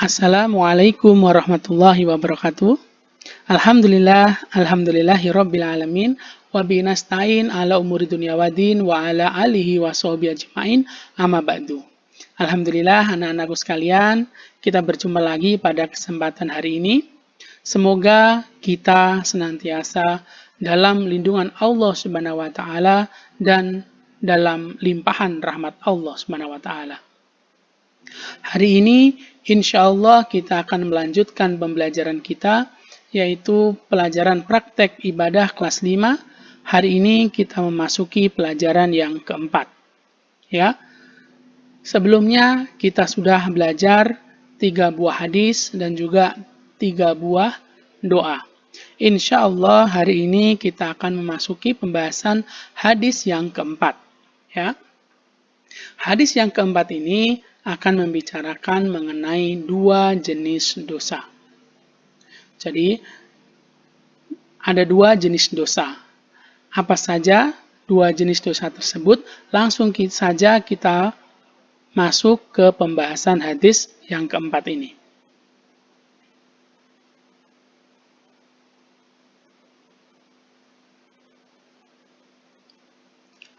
Assalamualaikum warahmatullahi wabarakatuh. Alhamdulillahi rabbil alamin. Wa bi nasta'in ala umuri dunya waddin wa ala alihi wa sahbihi ajmain. Amma ba'du. Alhamdulillah anak-anakku sekalian, kita berjumpa lagi pada kesempatan hari ini. Semoga kita senantiasa dalam lindungan Allah Subhanahu wa taala dan dalam limpahan rahmat Allah Subhanahu wa taala. Hari ini insya Allah kita akan melanjutkan pembelajaran kita, yaitu pelajaran praktek ibadah kelas 5. Hari ini kita memasuki pelajaran yang keempat. Ya, sebelumnya kita sudah belajar 3 buah hadis dan juga 3 buah doa. Insya Allah hari ini kita akan memasuki pembahasan hadis yang keempat. Ya, hadis yang keempat ini akan membicarakan mengenai 2 jenis dosa. Jadi, ada 2 jenis dosa. Apa saja 2 jenis dosa tersebut? Langsung saja kita masuk ke pembahasan hadis yang keempat ini.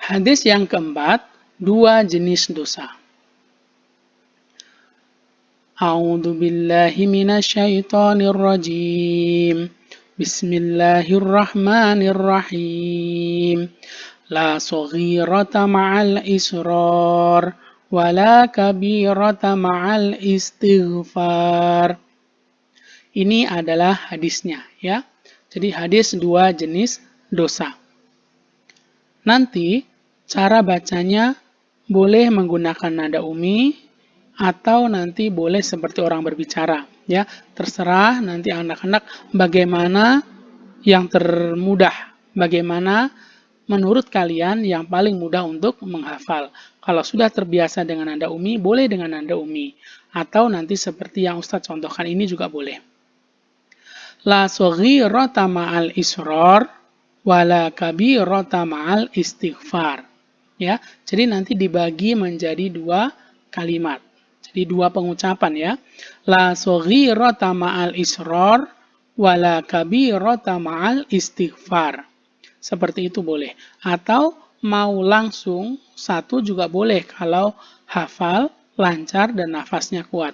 Hadis yang keempat, 2 jenis dosa. A'udzu billahi minasyaitonir rajim. Bismillahirrahmanirrahim. La saghirata ma'al israr wa la kabirata ma'al istighfar. Ini adalah hadisnya ya. Jadi hadis 2 jenis dosa. Nanti cara bacanya boleh menggunakan nada umi atau nanti boleh seperti orang berbicara ya, terserah nanti anak-anak bagaimana yang termudah, bagaimana menurut kalian yang paling mudah untuk menghafal. Kalau sudah terbiasa dengan nada umi, boleh dengan nada umi, atau nanti seperti yang Ustadz contohkan ini juga boleh. La saghirata ma'al israr wala kabirata ma'al istighfar. Ya, jadi nanti dibagi menjadi 2 kalimat. Jadi 2 pengucapan ya. La saghirata ma'al israr wala kabirata ma'al istighfar. Seperti itu boleh. Atau mau langsung satu juga boleh kalau hafal, lancar dan nafasnya kuat.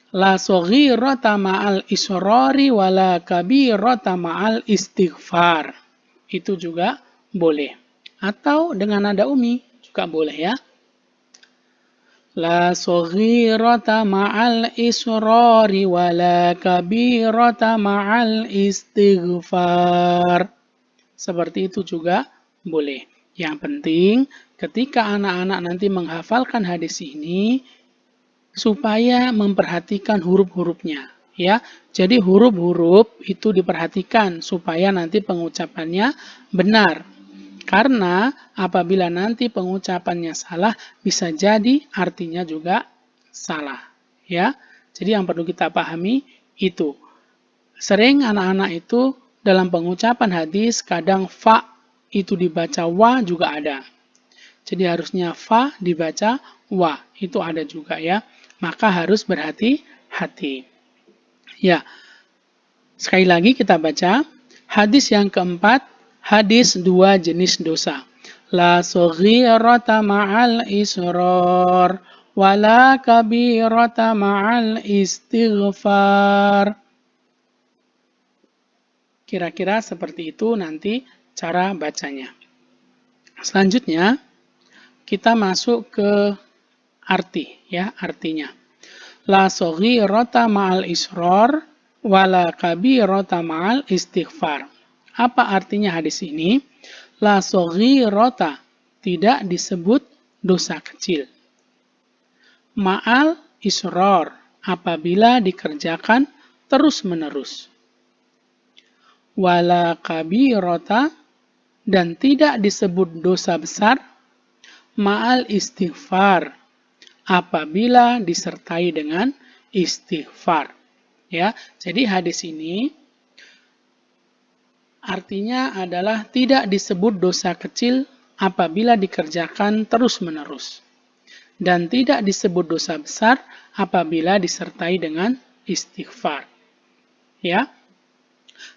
La saghirata ma'al israri wala kabirata ma'al istighfar. Itu juga boleh. Atau dengan nada umi juga boleh ya. La saghirata ma'al israri wala kabirata ma'al istighfar. Seperti itu juga boleh. Yang penting ketika anak-anak nanti menghafalkan hadis ini supaya memperhatikan huruf-hurufnya ya. Jadi huruf-huruf itu diperhatikan supaya nanti pengucapannya benar. Karena apabila nanti pengucapannya salah, bisa jadi artinya juga salah. Ya, jadi yang perlu kita pahami itu. Sering anak-anak itu dalam pengucapan hadis kadang fa itu dibaca wa juga ada. Jadi harusnya fa dibaca wa, itu ada juga ya. Maka harus berhati-hati. Ya, sekali lagi kita baca hadis yang keempat. Hadis 2 jenis dosa. La saghirata ma'al israr wa la kabirata ma'al istighfar. Kira-kira seperti itu nanti cara bacanya. Selanjutnya kita masuk ke arti ya, artinya. La saghirata ma'al israr wa la kabirata ma'al istighfar. Apa artinya hadis ini? La saghirata, tidak disebut dosa kecil. Ma'al israr, apabila dikerjakan terus-menerus. Wala kabirata, dan tidak disebut dosa besar. Ma'al istighfar, apabila disertai dengan istighfar. Ya, jadi hadis ini artinya adalah tidak disebut dosa kecil apabila dikerjakan terus-menerus. dan tidak disebut dosa besar apabila disertai dengan istighfar. Ya,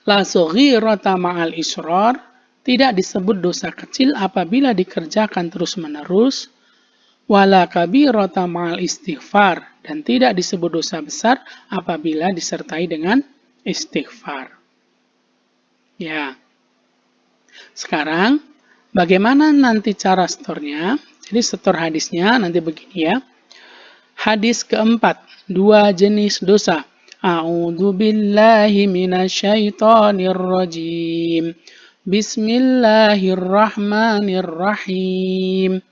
la saghirata ma'al israr, tidak disebut dosa kecil apabila dikerjakan terus-menerus, wala kabirata ma'al istighfar, dan tidak disebut dosa besar apabila disertai dengan istighfar. Ya. Sekarang bagaimana nanti cara setornya? Jadi setor hadisnya nanti begini ya. Hadis keempat, 2 jenis dosa. A'udzu billahi minasyaitonir rajim. Bismillahirrahmanirrahim.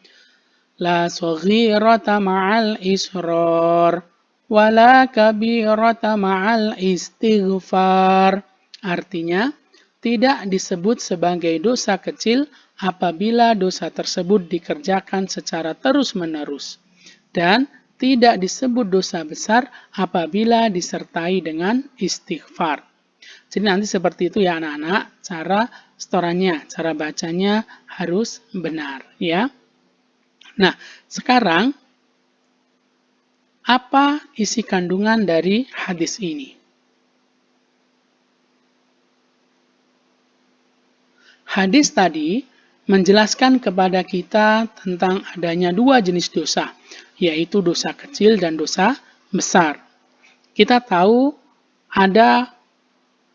La saghirata ma'al israr wala kabirata ma'al istighfar. Artinya, tidak disebut sebagai dosa kecil apabila dosa tersebut dikerjakan secara terus-menerus, dan tidak disebut dosa besar apabila disertai dengan istighfar. Jadi nanti seperti itu ya anak-anak, cara setorannya, cara bacanya harus benar ya. Nah, sekarang apa isi kandungan dari hadis ini? Hadis tadi menjelaskan kepada kita tentang adanya 2 jenis dosa, yaitu dosa kecil dan dosa besar. Kita tahu ada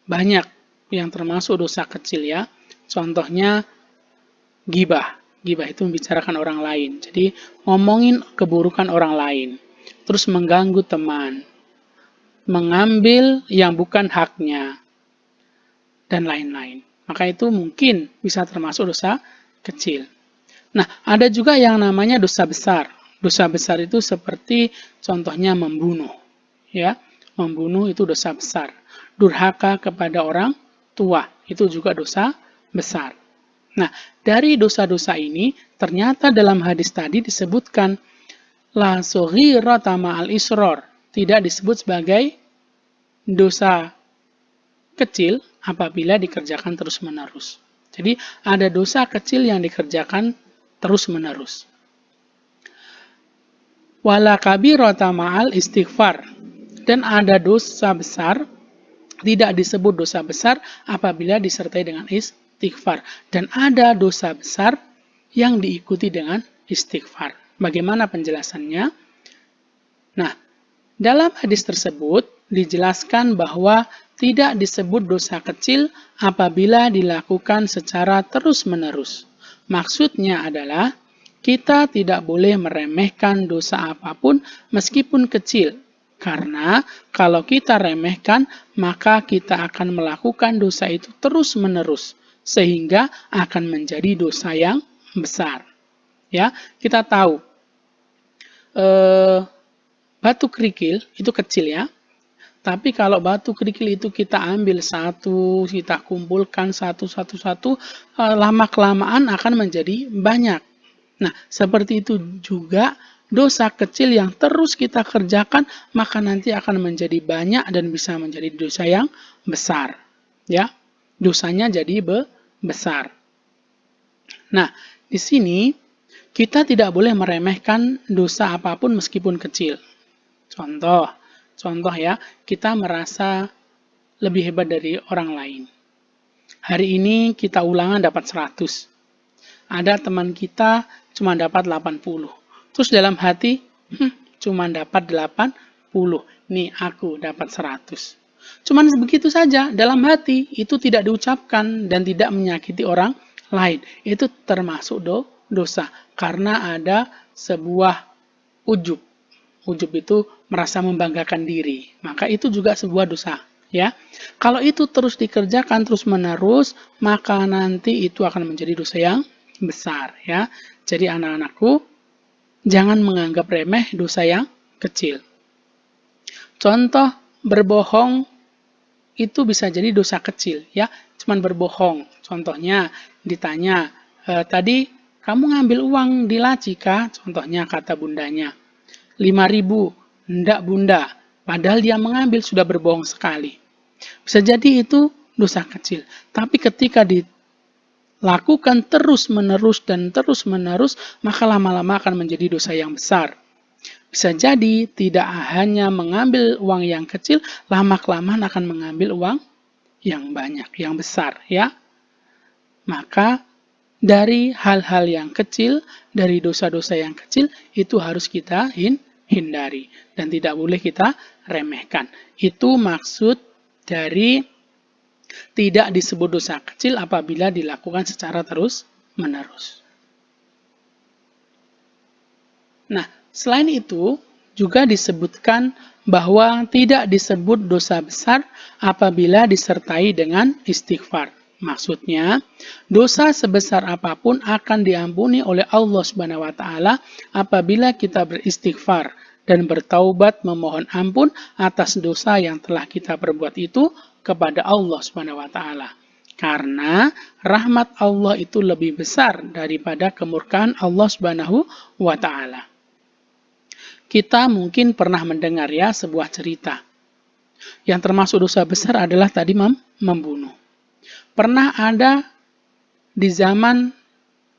banyak yang termasuk dosa kecil ya. Contohnya ghibah. Ghibah itu membicarakan orang lain. Jadi ngomongin keburukan orang lain. Terus mengganggu teman. Mengambil yang bukan haknya. Dan lain-lain. Maka itu mungkin bisa termasuk dosa kecil. Nah, ada juga yang namanya dosa besar. Dosa besar itu seperti contohnya membunuh. Ya, membunuh itu dosa besar. Durhaka kepada orang tua itu juga dosa besar. Nah, dari dosa-dosa ini ternyata dalam hadis tadi disebutkan la saghirata ma'al israr, tidak disebut sebagai dosa kecil apabila dikerjakan terus-menerus. Jadi ada dosa kecil yang dikerjakan terus-menerus. Wala kabirata ma'al istighfar, dan ada dosa besar tidak disebut dosa besar apabila disertai dengan istighfar, dan ada dosa besar yang diikuti dengan istighfar. Bagaimana penjelasannya? Nah, dalam hadis tersebut dijelaskan bahwa tidak disebut dosa kecil apabila dilakukan secara terus-menerus. Maksudnya adalah kita tidak boleh meremehkan dosa apapun meskipun kecil. Karena kalau kita remehkan, maka kita akan melakukan dosa itu terus-menerus. Sehingga akan menjadi dosa yang besar. Ya, kita tahu batu kerikil itu kecil ya. Tapi kalau batu kerikil itu kita ambil satu, kita kumpulkan satu, lama-kelamaan akan menjadi banyak. Nah, seperti itu juga dosa kecil yang terus kita kerjakan, maka nanti akan menjadi banyak dan bisa menjadi dosa yang besar. Ya, dosanya jadi besar. Nah, di sini kita tidak boleh meremehkan dosa apapun meskipun kecil. Contoh ya, kita merasa lebih hebat dari orang lain. Hari ini kita ulangan dapat 100. Ada teman kita cuma dapat 80. Terus dalam hati, cuma dapat 80. Nih aku dapat 100. Cuman begitu saja, dalam hati itu tidak diucapkan dan tidak menyakiti orang lain. Itu termasuk dosa karena ada sebuah ujub. Ujub itu merasa membanggakan diri. Maka itu juga sebuah dosa, ya. Kalau itu terus dikerjakan terus-menerus, maka nanti itu akan menjadi dosa yang besar, ya. Jadi anak-anakku, jangan menganggap remeh dosa yang kecil. Contoh berbohong itu bisa jadi dosa kecil, ya. Cuman berbohong. Contohnya ditanya, tadi kamu ngambil uang di laci kah? Contohnya kata bundanya. 5.000, enggak bunda, padahal dia mengambil sudah berbohong sekali. Bisa jadi itu dosa kecil, tapi ketika dilakukan terus-menerus dan terus-menerus, maka lama-lama akan menjadi dosa yang besar. Bisa jadi tidak hanya mengambil uang yang kecil, lama-kelamaan akan mengambil uang yang banyak, yang besar, ya. Maka dari hal-hal yang kecil, dari dosa-dosa yang kecil, itu harus kita hindari dan tidak boleh kita remehkan. Itu maksud dari tidak disebut dosa kecil apabila dilakukan secara terus-menerus. Nah, selain itu, juga disebutkan bahwa tidak disebut dosa besar apabila disertai dengan istighfar. Maksudnya, dosa sebesar apapun akan diampuni oleh Allah Subhanahu wa taala apabila kita beristighfar dan bertaubat memohon ampun atas dosa yang telah kita perbuat itu kepada Allah Subhanahu wa taala. Karena rahmat Allah itu lebih besar daripada kemurkaan Allah Subhanahu wa taala. Kita mungkin pernah mendengar ya sebuah cerita. Yang termasuk dosa besar adalah tadi membunuh. Pernah ada di zaman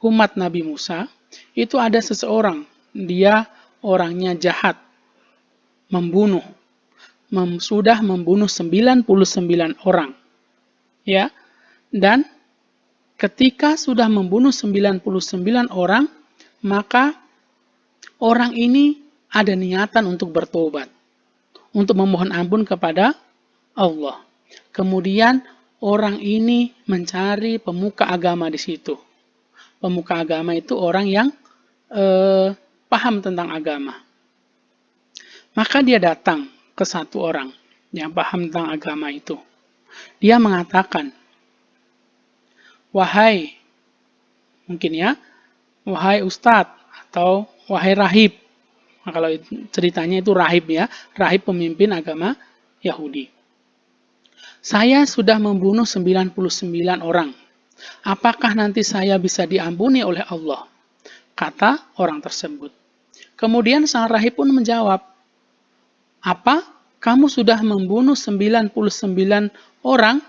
umat Nabi Musa, itu ada seseorang, dia orangnya jahat, membunuh, sudah membunuh 99 orang. Ya. Dan ketika sudah membunuh 99 orang, maka orang ini ada niatan untuk bertobat, untuk memohon ampun kepada Allah. Kemudian orang ini mencari pemuka agama di situ. Pemuka agama itu orang yang paham tentang agama. Maka dia datang ke satu orang yang paham tentang agama itu. Dia mengatakan, wahai, mungkin ya, wahai ustadz atau wahai rahib. Nah, kalau ceritanya itu rahib ya, rahib pemimpin agama Yahudi. Saya sudah membunuh 99 orang. Apakah nanti saya bisa diampuni oleh Allah? Kata orang tersebut. Kemudian sang rahib pun menjawab, apa? Kamu sudah membunuh 99 orang?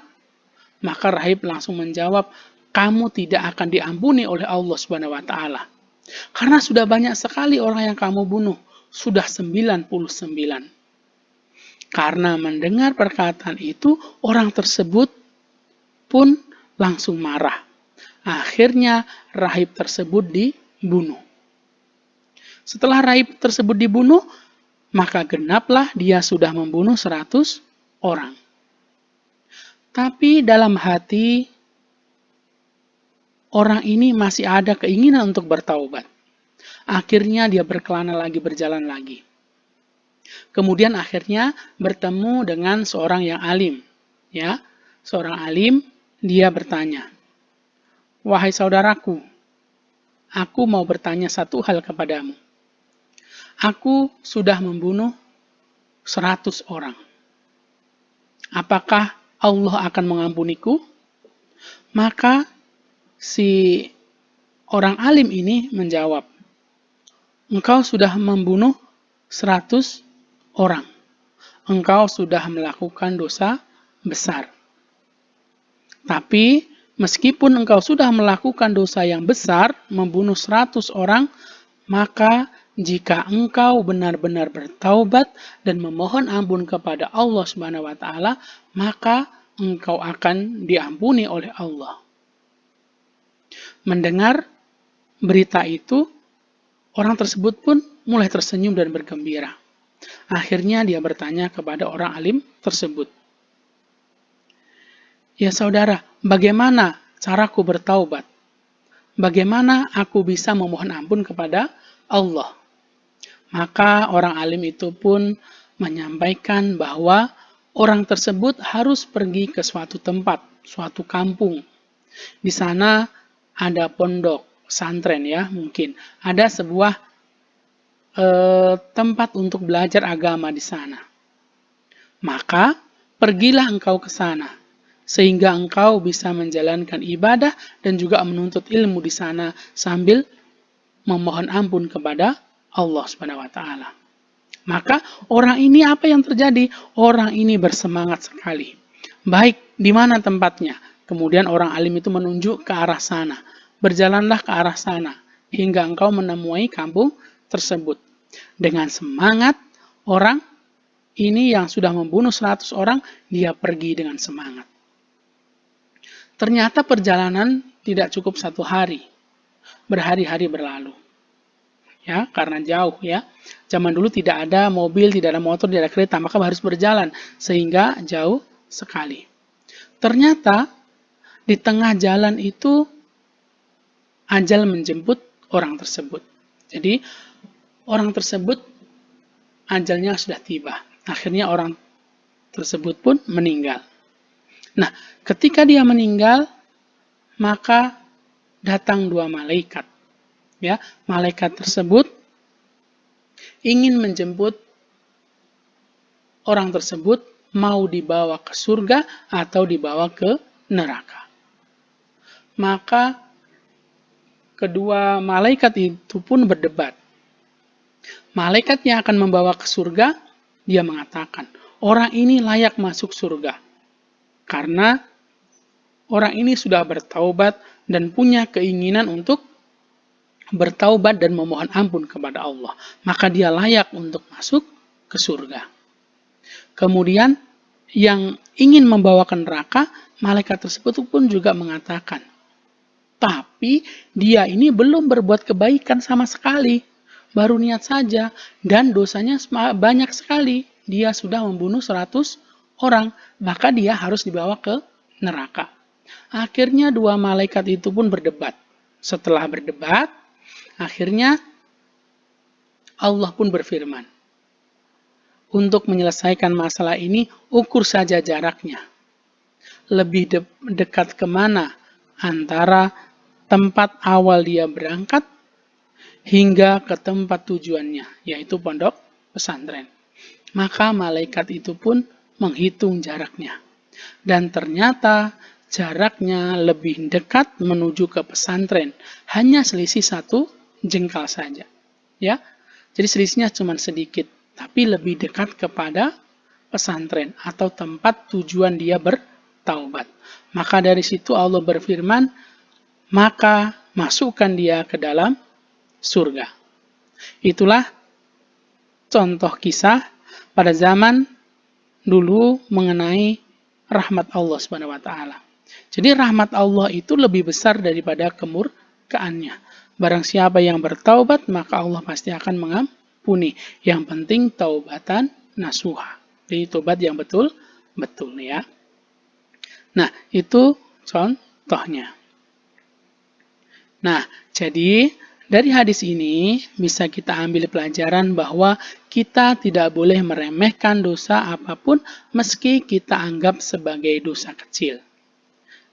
Maka rahib langsung menjawab, kamu tidak akan diampuni oleh Allah Subhanahu wa taala. Karena sudah banyak sekali orang yang kamu bunuh, sudah 99. Karena mendengar perkataan itu, orang tersebut pun langsung marah. Akhirnya rahib tersebut dibunuh. Setelah rahib tersebut dibunuh, maka genaplah dia sudah membunuh 100 orang. Tapi dalam hati orang ini masih ada keinginan untuk bertaubat. Akhirnya dia berkelana lagi, berjalan lagi. Kemudian akhirnya bertemu dengan seorang yang alim. Ya, seorang alim, dia bertanya, wahai saudaraku, aku mau bertanya satu hal kepadamu. Aku sudah membunuh 100 orang. Apakah Allah akan mengampuniku? Maka si orang alim ini menjawab, engkau sudah membunuh 100 orang. Engkau sudah melakukan dosa besar. Tapi meskipun engkau sudah melakukan dosa yang besar, membunuh 100 orang, maka jika engkau benar-benar bertaubat dan memohon ampun kepada Allah Subhanahu wa taala, maka engkau akan diampuni oleh Allah. Mendengar berita itu, orang tersebut pun mulai tersenyum dan bergembira. Akhirnya dia bertanya kepada orang alim tersebut, ya saudara, bagaimana caraku bertaubat? Bagaimana aku bisa memohon ampun kepada Allah? Maka orang alim itu pun menyampaikan bahwa orang tersebut harus pergi ke suatu tempat, suatu kampung. Di sana ada pondok, pesantren ya mungkin. Ada sebuah tempat untuk belajar agama di sana. Maka pergilah engkau ke sana, sehingga engkau bisa menjalankan ibadah dan juga menuntut ilmu di sana sambil memohon ampun kepada Allah Subhanahu wa taala. Maka orang ini apa yang terjadi? Orang ini bersemangat sekali. Baik, di mana tempatnya? Kemudian orang alim itu menunjuk ke arah sana. Berjalanlah ke arah sana hingga engkau menemui kampung tersebut. Dengan semangat, orang ini yang sudah membunuh 100 orang, dia pergi dengan semangat. Ternyata perjalanan tidak cukup 1 hari, berhari-hari berlalu. Ya, karena jauh ya. Zaman dulu tidak ada mobil, tidak ada motor, tidak ada kereta, maka harus berjalan sehingga jauh sekali. Ternyata di tengah jalan itu ajal menjemput orang tersebut. Jadi orang tersebut ajalnya sudah tiba. Akhirnya orang tersebut pun meninggal. Nah, ketika dia meninggal, maka datang 2 malaikat. Ya, malaikat tersebut ingin menjemput orang tersebut mau dibawa ke surga atau dibawa ke neraka. Maka kedua malaikat itu pun berdebat. Malaikat yang akan membawa ke surga, dia mengatakan, orang ini layak masuk surga. Karena orang ini sudah bertaubat dan punya keinginan untuk bertaubat dan memohon ampun kepada Allah. Maka dia layak untuk masuk ke surga. Kemudian yang ingin membawa ke neraka, malaikat tersebut pun juga mengatakan, tapi dia ini belum berbuat kebaikan sama sekali. Baru niat saja dan dosanya banyak sekali. Dia sudah membunuh 100 orang, maka dia harus dibawa ke neraka. Akhirnya 2 malaikat itu pun berdebat. Setelah berdebat, akhirnya Allah pun berfirman, untuk menyelesaikan masalah ini, ukur saja jaraknya. Lebih dekat kemana antara tempat awal dia berangkat hingga ke tempat tujuannya, yaitu pondok pesantren. Maka malaikat itu pun menghitung jaraknya. Dan ternyata jaraknya lebih dekat menuju ke pesantren. Hanya selisih 1 jengkal saja. Ya, jadi selisihnya cuma sedikit, tapi lebih dekat kepada pesantren atau tempat tujuan dia bertaubat. Maka dari situ Allah berfirman, maka masukkan dia ke dalam surga. Itulah contoh kisah pada zaman dulu mengenai rahmat Allah Subhanahu wa taala. Jadi rahmat Allah itu lebih besar daripada kemurkaannya. Barang siapa yang bertaubat, maka Allah pasti akan mengampuni. Yang penting taubatan nasuha. Jadi taubat yang betul-betul ya. Nah, itu contohnya. Nah, jadi dari hadis ini bisa kita ambil pelajaran bahwa kita tidak boleh meremehkan dosa apapun meski kita anggap sebagai dosa kecil.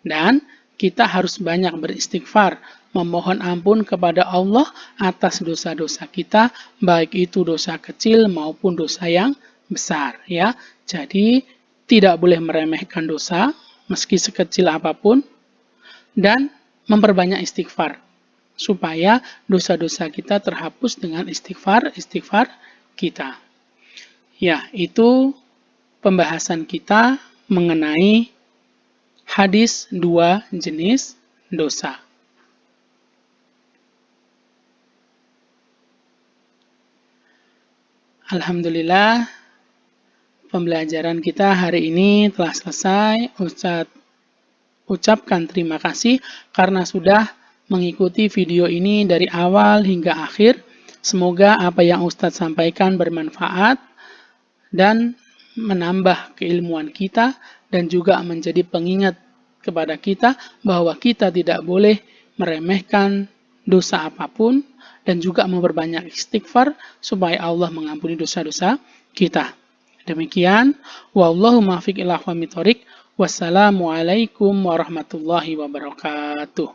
Dan kita harus banyak beristighfar, memohon ampun kepada Allah atas dosa-dosa kita, baik itu dosa kecil maupun dosa yang besar ya. Jadi tidak boleh meremehkan dosa meski sekecil apapun dan memperbanyak istighfar supaya dosa-dosa kita terhapus dengan istighfar kita. Ya, itu pembahasan kita mengenai hadis 2 jenis dosa. Alhamdulillah, pembelajaran kita hari ini telah selesai. Ucapkan terima kasih karena sudah mengikuti video ini dari awal hingga akhir. Semoga apa yang Ustadz sampaikan bermanfaat dan menambah keilmuan kita dan juga menjadi pengingat kepada kita bahwa kita tidak boleh meremehkan dosa apapun dan juga memperbanyak istighfar supaya Allah mengampuni dosa-dosa kita. Demikian, wallahu muwaffiq ila aqwamit thoriq. Wassalamualaikum warahmatullahi wabarakatuh.